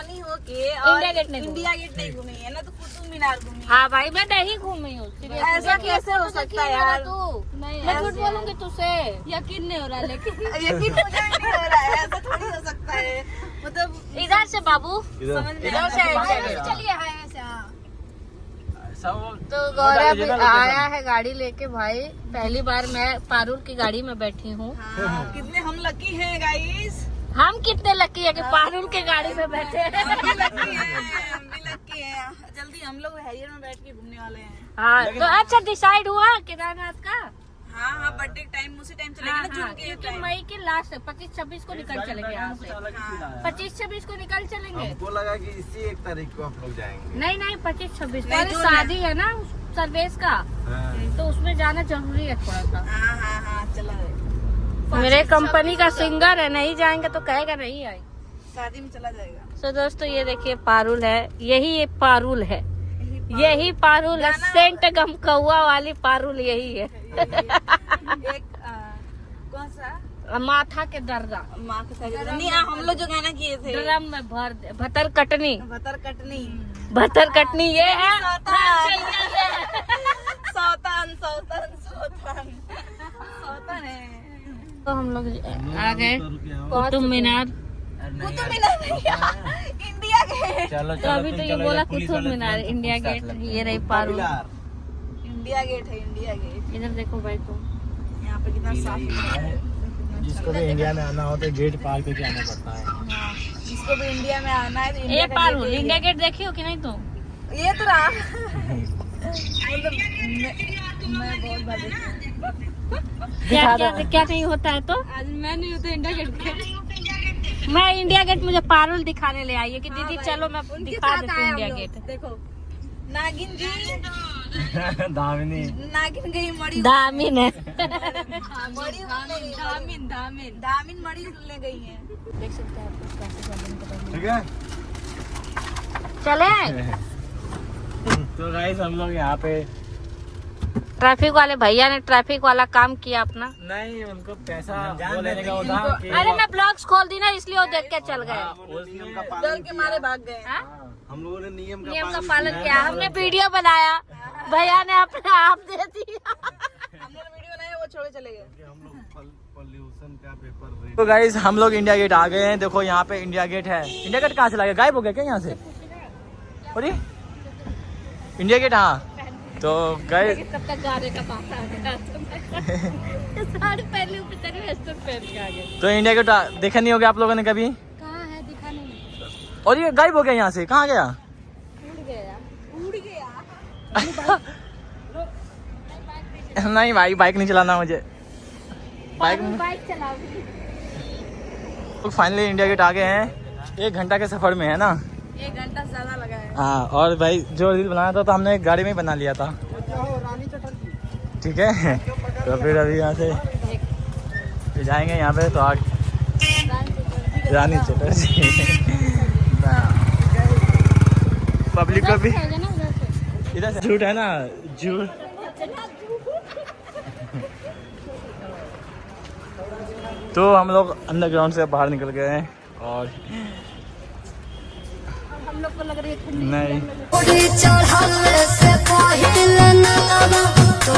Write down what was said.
पानी होके और इंडिया गेट नहीं घूमी है ना, तो कुतुब मीनार घूमी। हाँ भाई मैं नहीं घूमी हूँ। ऐसा कैसे हो सकता है यार? मैं झूठ बोलूंगी तुझसे, यकीन नहीं हो रहा। लेकिन यकीन मुझे भी नहीं हो रहा है, ऐसा थोड़ी हो सकता है। मतलब इधर से बाबू, इधर से चलिए तो गौरव आया है गाड़ी लेके। भाई पहली बार मैं पारुल की गाड़ी में बैठी हूँ। कितने हम लकी हैं गाइस। हम कितने लकी है कि पारुल के गाड़ी में बैठे हैं। हम भी लकी हैं। जल्दी हम लोग हैरियर में बैठ के घूमने वाले हैं। हाँ तो अच्छा डिसाइड हुआ केदारनाथ का। हाँ बर्थडे टाइम उसी टाइम चलेगा ना, जून के क्योंकि मई के लास्ट 25-26 को निकल चलेंगे यहाँ से। 25-26 को निकल चलेंगे। हमको लगा कि इसी 1 तारीख को हम लोग जाएंगे। नहीं 25-26 को शादी है ना सर्वेश का, तो उसमें जाना जरूरी है थोड़ा सा। हाँ चला। मेरे कंपनी का सिंगर है, नहीं जाएंगे तो कहेगा नहीं आई। शादी में चला जाएगा। तो दोस्तों ये देखिए पारुल है, यही पारुल है, यही पारुल है। सेंट गम कौआ वाली पारुल यही है। एक कौन सा माथा के दर्रा माँ के साथ नहीं, हम लोग जो गाना किए थे ड्रम में भर दे भतर कटनी भतर कटनी ये है। सौतन है। तो हम लोग आ गए कुतुब मीनार। कुतुब मीनार नहीं, इंडिया गेट। चलो तो अभी तो ये बोला कुतुब मीनार, इंडिया गेट। ये रही पारुल, इंडिया गेट है, इंडिया गेट। इधर देखो भाई तुम, यहाँ पे कितना साफ है। जिसको भी इंडिया में आना हो तो गेट पार करके आना पड़ता है। जिसको भी इंडिया में आना है तो ये इंडिया का पारुल गेट इंडिया गेट देखी हो कि नहीं तुम? ये तो रहा। मतलब मैं बहुत बार देखी हूँ। क्या नहीं होता है तो आज मैं नहीं होता इंडिया गेट। मैं इंडिया गेट, मुझे पारुल दिखाने ले आई है कि दीदी चलो मैं दिखा देती हूँ इंडिया गेट। देखो नागिन जी, दामिनी नागिन गई मड़ी, दामिन है। दामिन मड़ी उड़ने गई है। देख सकते हैं ठीक है। चले। तो गाइस हम लोग यहाँ पे ट्रैफिक वाले भैया ने ट्रैफिक वाला काम किया अपना। नहीं, उनको पैसा वो लेने का था कि अरे मैं ब्लॉग्स खोल दी ना, इसलिए वो देख के चल गए। उस नियम का डर पालन के मारे भाग गए। हाँ? हम लोगों ने नियम नियम का पालन किया, हमने वीडियो बनाया, भैया ने अपना आप दे दिया। हम लोग वीडियो बनाए, वो छोड़े चले गए। हम लोग पॉल्यूशन का पेपर। तो गाइस हम लोग इंडिया गेट आ गए हैं। देखो यहाँ पे इंडिया गेट है। इंडिया गेट कहाँ चला गया? गायब हो गया क्या यहाँ से? अरे इंडिया गेट, हाँ। तो गए कब तक गाने का पाता है। साड़ी पहले ऊपर पहन के आ गए। तो इंडिया गेट देखा नहीं होगा आप लोगों ने कभी? कहाँ है, दिखा नहीं। और ये गायब हो गया यहाँ से, कहाँ गया? उड़ गया। नहीं भाई, बाइक नहीं चलाना मुझे। बाइक चलाओ। तो फाइनली इंडिया गेट आ गए हैं। 1 घंटा के सफर में है ना? 1 घंटा ज्यादा लगा है। हाँ, और भाई जो रील बनाया था तो हमने गाड़ी में ही बना लिया था। ठीक है। तो फिर अभी यहाँ से फिर जाएंगे यहाँ पे, तो आग रानी चटर्जी पब्लिक को भी इधर से झूठ है ना, झूठ। तो हम लोग अंडरग्राउंड से बाहर निकल गए हैं और हम लोग को लग रही है नहीं चढ़ल से पहिल न लगा तो